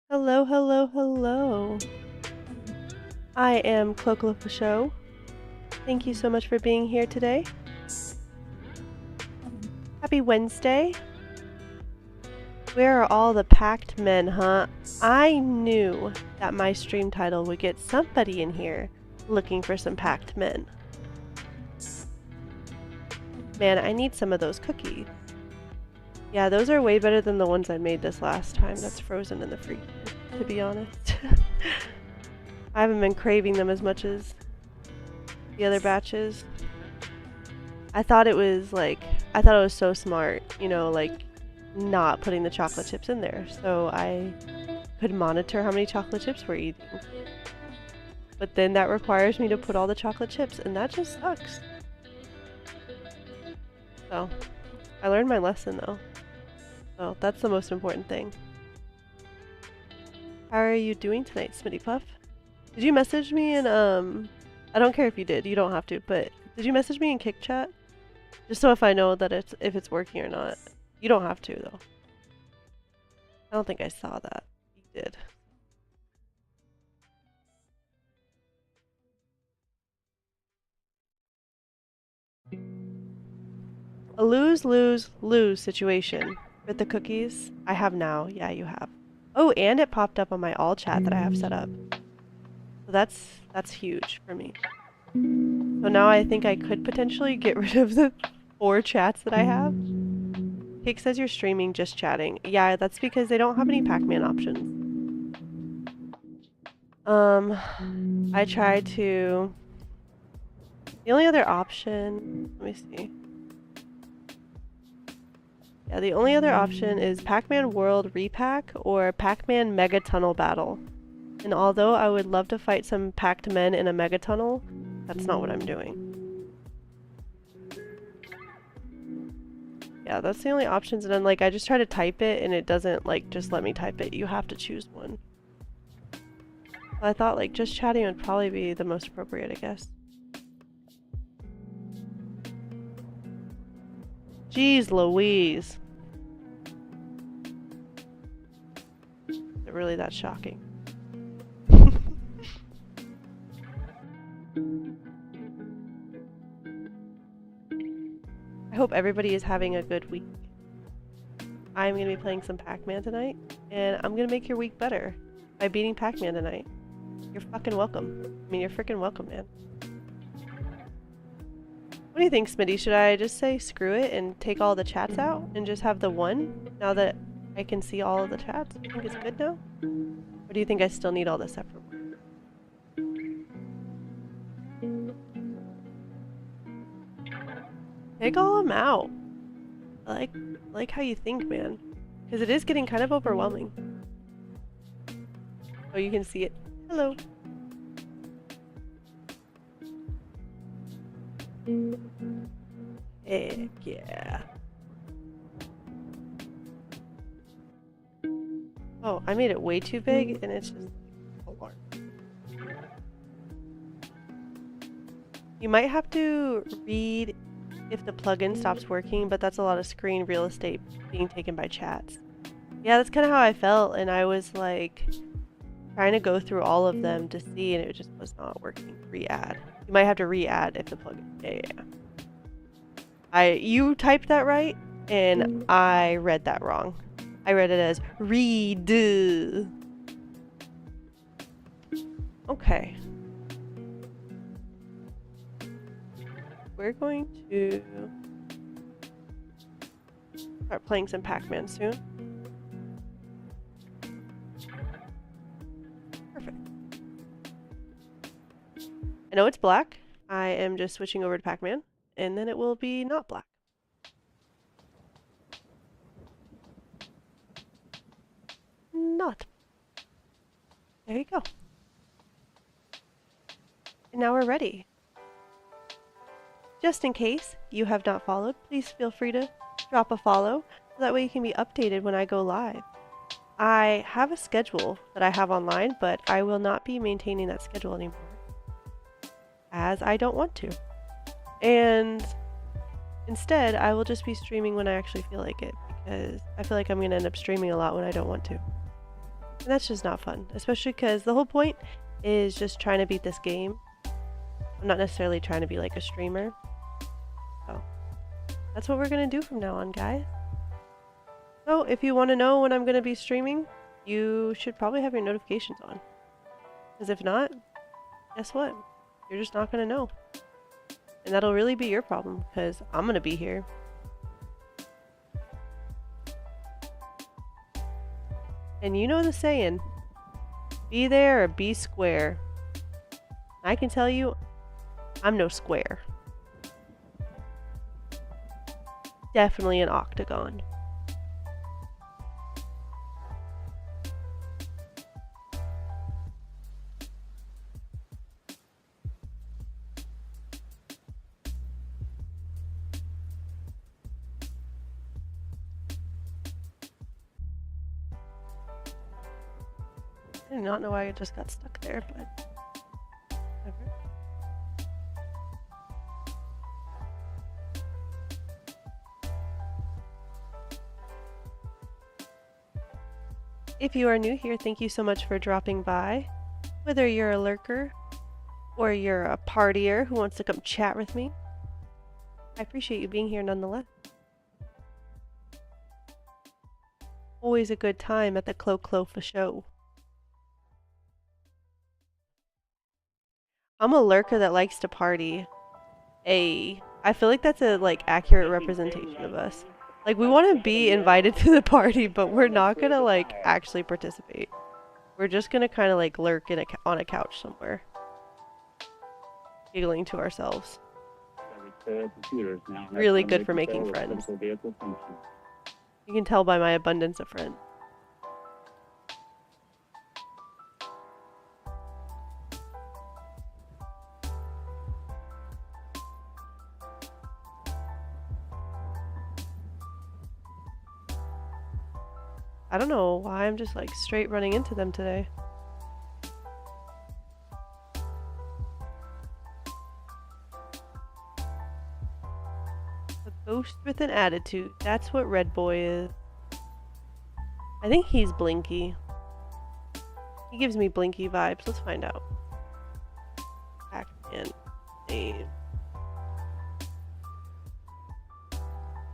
Hello, hello, hello. I am Cloak Show. Thank you so much for being here today. Happy Wednesday. Where are all the packed men, huh? I knew that my stream title would get somebody in here looking for some packed men. Man, I need some of those cookies. Yeah, those are way better than the ones I made this last time. That's frozen in the freezer, to be honest. I haven't been craving them as much as the other batches. I thought it was so smart, you know, like not putting the chocolate chips in there, so I could monitor how many chocolate chips we're eating. But then that requires me to put all the chocolate chips, and that just sucks. So, I learned my lesson though. So that's the most important thing. How are you doing tonight, Smitty Puff? Did you message me in, I don't care if you did, you don't have to, but did you message me in Kick Chat? Just so if I know that if it's working or not. You don't have to though. I don't think I saw that. You did. A lose-lose-lose situation with the cookies. I have now. Yeah, you have. Oh, and it popped up on my all chat that I have set up. So that's huge for me. So now I think I could potentially get rid of the 4 chats that I have. Cake says you're streaming just chatting. Yeah, that's because they don't have any Pac-Man options. I tried to... The only other option... Let me see. Yeah, the only other option is Pac-Man World Repack or Pac-Man Mega Tunnel Battle. And although I would love to fight some packed men in a mega tunnel, that's not what I'm doing. Yeah, that's the only options, and then like I just try to type it and it doesn't like just let me type it. You have to choose one. I thought like just chatting would probably be the most appropriate, I guess. Jeez Louise. Is it really that shocking? I hope everybody is having a good week. I'm going to be playing some Pac-Man tonight, and I'm going to make your week better by beating Pac-Man tonight. You're fucking welcome. I mean, you're freaking welcome, man. What do you think, Smitty? Should I just say screw it and take all the chats out and just have the one? Now that I can see all of the chats. Do you think it's good now? Or do you think I still need all this separate work? Take all them out. I like how you think, man. Because it is getting kind of overwhelming. Oh, you can see it. Hello. Heck yeah. Oh, I made it way too big and it's just alarm. You might have to read if the plugin stops working, but that's a lot of screen real estate being taken by chats. Yeah, that's kind of how I felt, and I was like trying to go through all of them to see, and it just was not working. Re-add. You might have to re-add if the plugin. Yeah. You typed that right, and I read that wrong. I read it as redo. Okay. We're going to start playing some Pac-Man soon. Perfect. I know it's black. I am just switching over to Pac-Man, and then it will be not black. Not. There you go. And now we're ready. Just in case you have not followed, please feel free to drop a follow, so that way you can be updated when I go live. I have a schedule that I have online, but I will not be maintaining that schedule anymore, as I don't want to. And instead, I will just be streaming when I actually feel like it, because I feel like I'm going to end up streaming a lot when I don't want to. And that's just not fun, especially because the whole point is just trying to beat this game. I'm not necessarily trying to be like a streamer. So that's what we're going to do from now on, guys. So if you want to know when I'm going to be streaming, you should probably have your notifications on. Because if not, guess what? You're just not going to know. And that'll really be your problem, because I'm going to be here. And you know the saying, be there or be square. I can tell you, I'm no square. Definitely an octagon. I do not know why I just got stuck there, but whatever. If you are new here, thank you so much for dropping by. Whether you're a lurker or you're a partier who wants to come chat with me, I appreciate you being here nonetheless. Always a good time at the Clo-Clo-Fa show. I'm a lurker that likes to party. I feel like that's a accurate representation of us. Like, we want to be invited to the party, but we're not gonna actually participate. We're just gonna kind of lurk in on a couch somewhere, giggling to ourselves. Really good for making friends. You can tell by my abundance of friends. I don't know why I'm just straight running into them today. A ghost with an attitude. That's what Red Boy is. I think he's Blinky. He gives me Blinky vibes. Let's find out. Pac-Man name.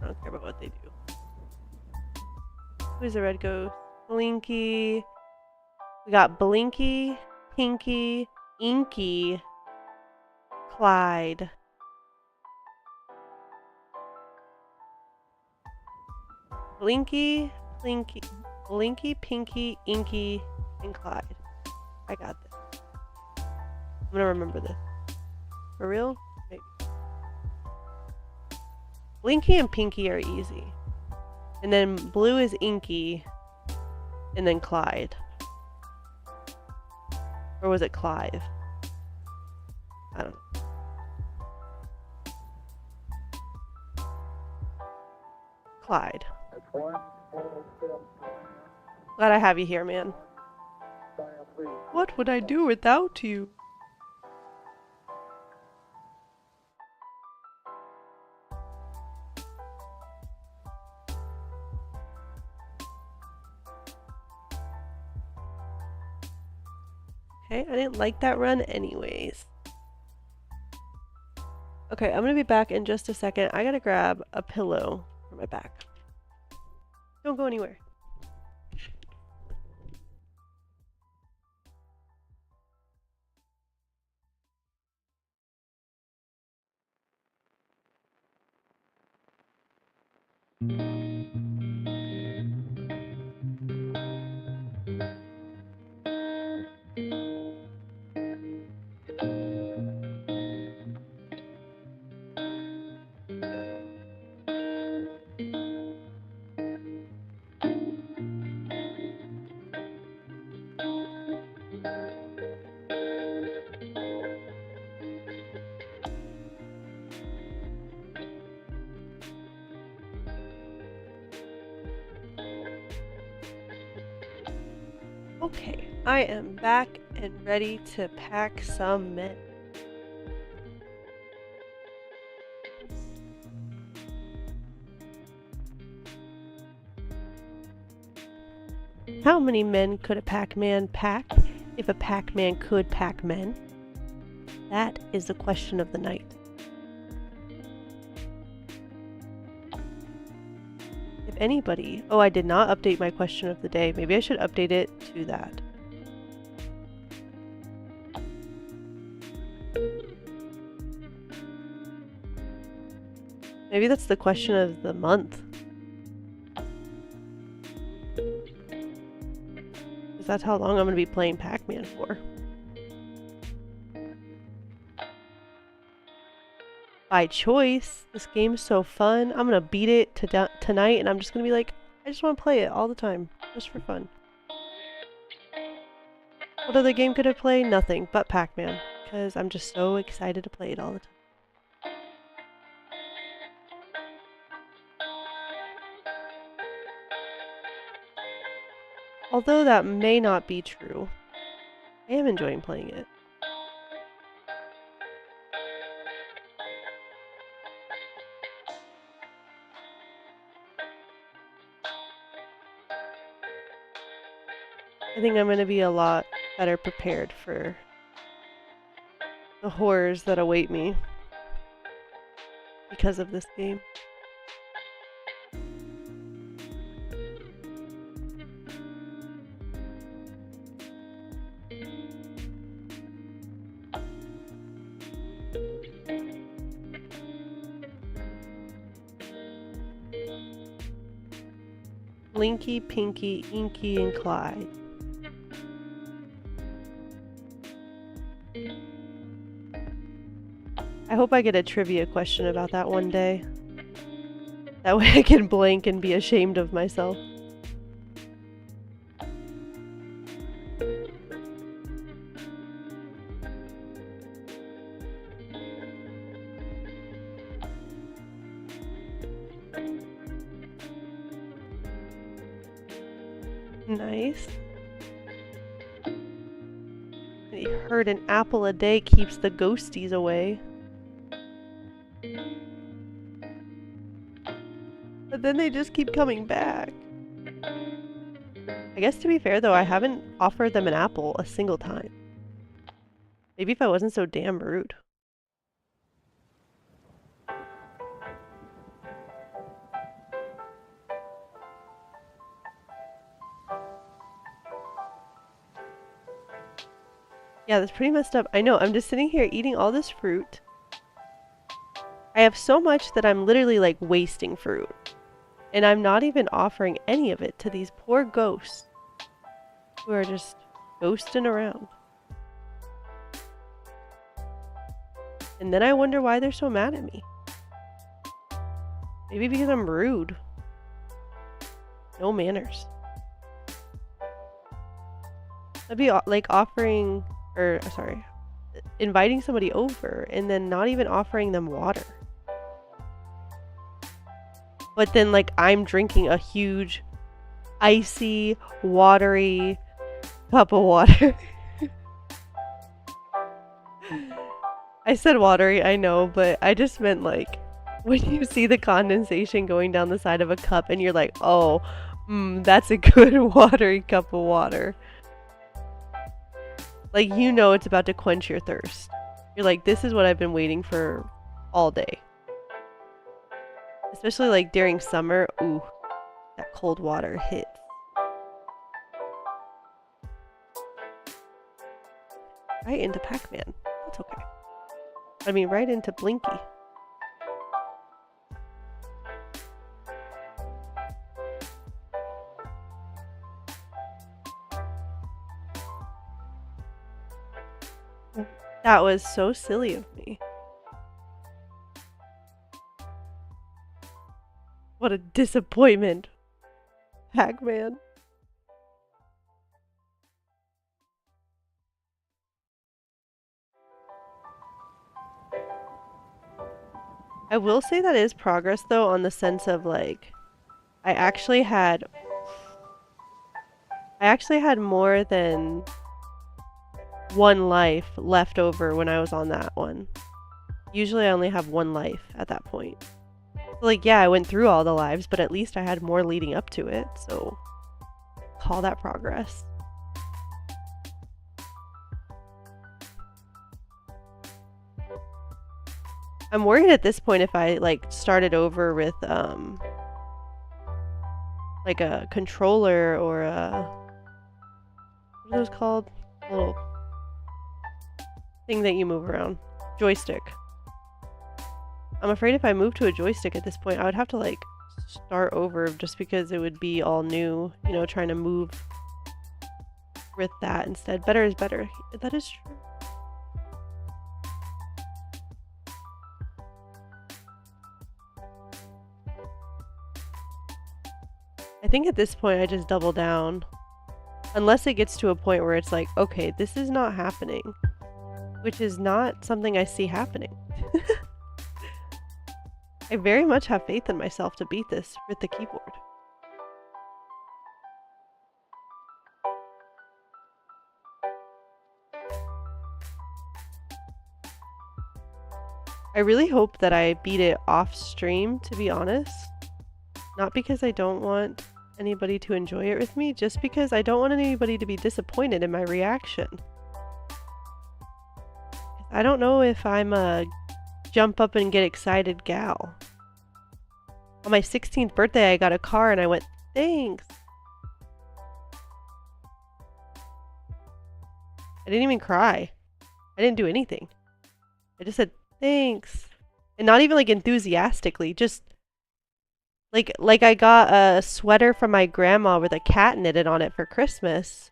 I don't care about what they do. Who's the red ghost? Blinky. We got Blinky, Pinky, Inky, Clyde. Blinky, Blinky, Blinky, Pinky, Inky, and Clyde. I got this. I'm gonna remember this. For real? Maybe. Blinky and Pinky are easy. And then blue is Inky. And then Clyde. Or was it Clive? I don't know. Clyde. Glad I have you here, man. What would I do without you? Okay, I didn't like that run anyways. Okay, I'm gonna be back in just a second. I gotta grab a pillow for my back. Don't go anywhere. Okay, I am back and ready to pack some men. How many men could a Pac-Man pack if a Pac-Man could pack men? That is the question of the night. If anybody... Oh, I did not update my question of the day. Maybe I should update it to that. Maybe that's the question of the month. Because that's how long I'm going to be playing Pac-Man for. By choice. This game's so fun. I'm going to beat it tonight and I'm just going to be like, I just want to play it all the time. Just for fun. What other game could I play? Nothing but Pac-Man. Because I'm just so excited to play it all the time. Although that may not be true, I am enjoying playing it. I think I'm going to be a lot better prepared for the horrors that await me because of this game. Blinky, Pinky, Inky, and Clyde. I hope I get a trivia question about that one day. That way I can blank and be ashamed of myself. Nice. I heard an apple a day keeps the ghosties away. But then they just keep coming back. I guess to be fair though, I haven't offered them an apple a single time. Maybe if I wasn't so damn rude. Yeah, that's pretty messed up. I know, I'm just sitting here eating all this fruit. I have so much that I'm literally like wasting fruit. And I'm not even offering any of it to these poor ghosts who are just ghosting around. And then I wonder why they're so mad at me. Maybe because I'm rude. No manners. That'd be like offering, or sorry, inviting somebody over and then not even offering them water. But then like I'm drinking a huge, icy, watery cup of water. I said watery, I know, but I just meant like when you see the condensation going down the side of a cup and you're like, oh, that's a good watery cup of water. Like, you know it's about to quench your thirst. You're like, this is what I've been waiting for all day. Especially like during summer, ooh, that cold water hits. Right into Pac-Man. That's okay. I mean, right into Blinky. That was so silly of me. What a disappointment. Pac-Man. I will say that is progress though, on the sense of like, I actually had more than one life left over when I was on that one. Usually I only have one life at that point. So like, yeah, I went through all the lives, but at least I had more leading up to it, so call that progress. I'm worried at this point if I like started over with like a controller or a, what are those called? A little thing that you move around. Joystick. I'm afraid if I move to a joystick at this point, I would have to like start over just because it would be all new, you know, trying to move with that instead. Better is better. That is true. I think at this point I just double down. Unless it gets to a point where it's like, okay, this is not happening. Which is not something I see happening. I very much have faith in myself to beat this with the keyboard. I really hope that I beat it off stream, to be honest. Not because I don't want anybody to enjoy it with me, just because I don't want anybody to be disappointed in my reaction. I don't know if I'm a jump up and get excited gal. On my 16th birthday, I got a car and I went, thanks. I didn't even cry. I didn't do anything. I just said, thanks. And not even like enthusiastically, just like I got a sweater from my grandma with a cat knitted on it for Christmas.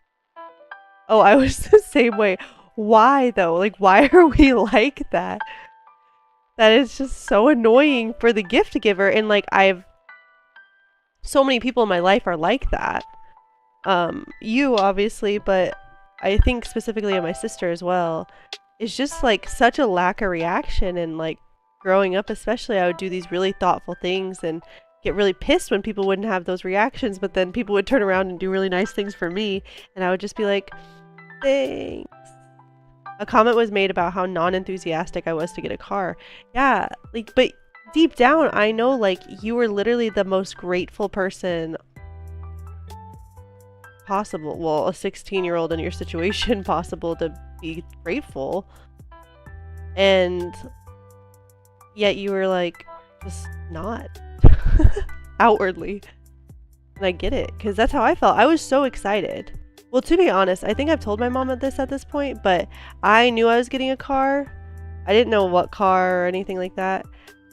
Oh, I was the same way. Why though? Like, why are we like that? That is just so annoying for the gift giver. And like, so many people in my life are like that. You obviously, but I think specifically of my sister as well. It's just like such a lack of reaction. And like growing up especially, I would do these really thoughtful things and get really pissed when people wouldn't have those reactions, but then people would turn around and do really nice things for me, and I would just be like, thanks. A comment was made about how non-enthusiastic I was to get a car. Yeah, like, but deep down, I know, like, you were literally the most grateful person possible. Well, a 16-year-old in your situation possible to be grateful. And yet you were, like, just not. Outwardly. And I get it, because that's how I felt. I was so excited. Well, to be honest, I think I've told my mom at this point, but I knew I was getting a car. I didn't know what car or anything like that.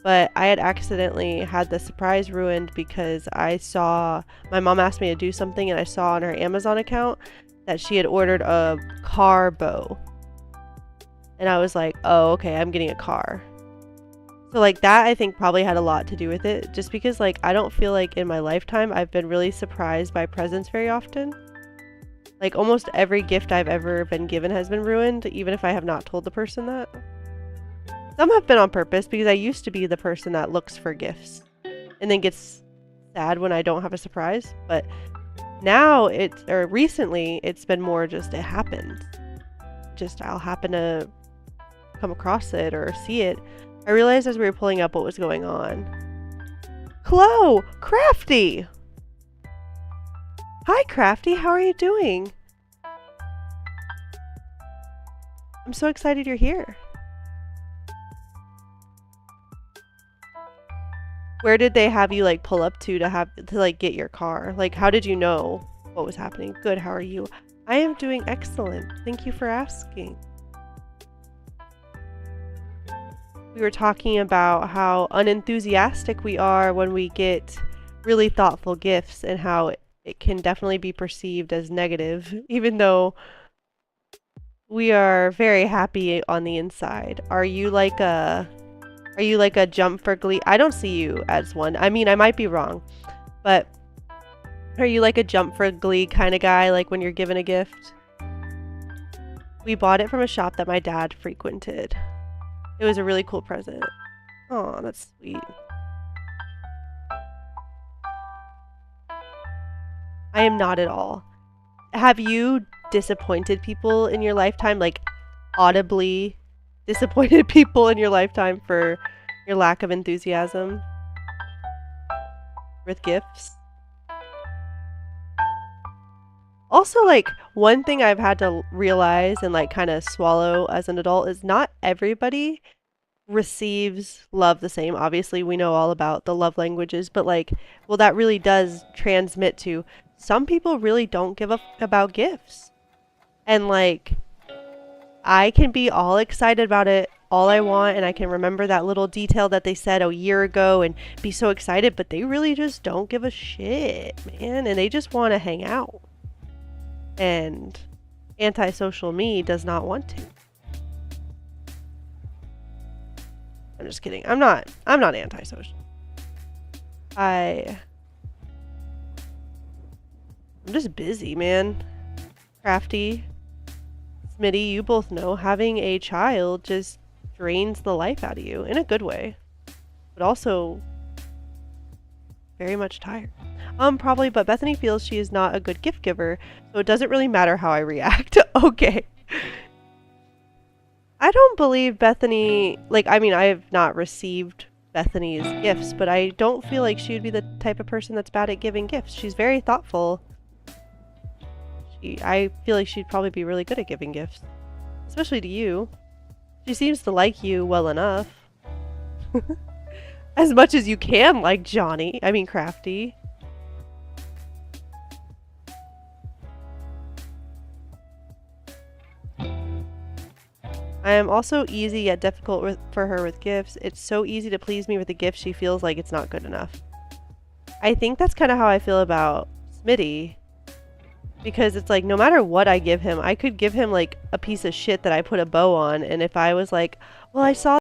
but I had accidentally had the surprise ruined because my mom asked me to do something and I saw on her Amazon account that she had ordered a car bow. And I was like, oh, okay, I'm getting a car. So like that I think probably had a lot to do with it, just because like I don't feel like in my lifetime I've been really surprised by presents very often. Like almost every gift I've ever been given has been ruined, even if I have not told the person that. Some have been on purpose because I used to be the person that looks for gifts and then gets sad when I don't have a surprise. But now recently it's been more just it happens. Just I'll happen to come across it or see it. I realized as we were pulling up what was going on. Hello, Crafty! Hi, Crafty, how are you doing? I'm so excited you're here. Where did they have you like pull up to like get your car? Like how did you know what was happening? Good, how are you? I am doing excellent. Thank you for asking. We were talking about how unenthusiastic we are when we get really thoughtful gifts and how it can definitely be perceived as negative, even though we are very happy on the inside. Are you like a jump for glee? I don't see you as one. I mean, I might be wrong, but are you like a jump for glee kind of guy, like when you're given a gift? We bought it from a shop that my dad frequented. It was a really cool present. Oh, that's sweet. I am not at all. Have you disappointed people in your lifetime? Like audibly disappointed people in your lifetime for your lack of enthusiasm with gifts? Also, like, one thing I've had to realize and like kind of swallow as an adult is not everybody receives love the same. Obviously, we know all about the love languages, but like, well, that really does transmit to some people really don't give a fuck about gifts. And like, I can be all excited about it all I want, and I can remember that little detail that they said a year ago and be so excited, but they really just don't give a shit, man, and they just want to hang out. And antisocial me does not want to. I'm just kidding. I'm not antisocial. I'm just busy, man. Crafty, Smitty, you both know having a child just drains the life out of you in a good way, but also very much tired. Probably, but Bethany feels she is not a good gift giver, so it doesn't really matter how I react. Okay. I don't believe Bethany, like, I mean, I have not received Bethany's gifts, but I don't feel like she would be the type of person that's bad at giving gifts. She's very thoughtful. I feel like she'd probably be really good at giving gifts, especially to you. She seems to like you well enough. As much as you can like Johnny. I mean, Crafty. I am also easy yet difficult for her with gifts. It's so easy to please me with a gift she feels like it's not good enough. I think that's kind of how I feel about Smitty. Because it's like, no matter what I give him, I could give him like a piece of shit that I put a bow on, and if I was like, well, I saw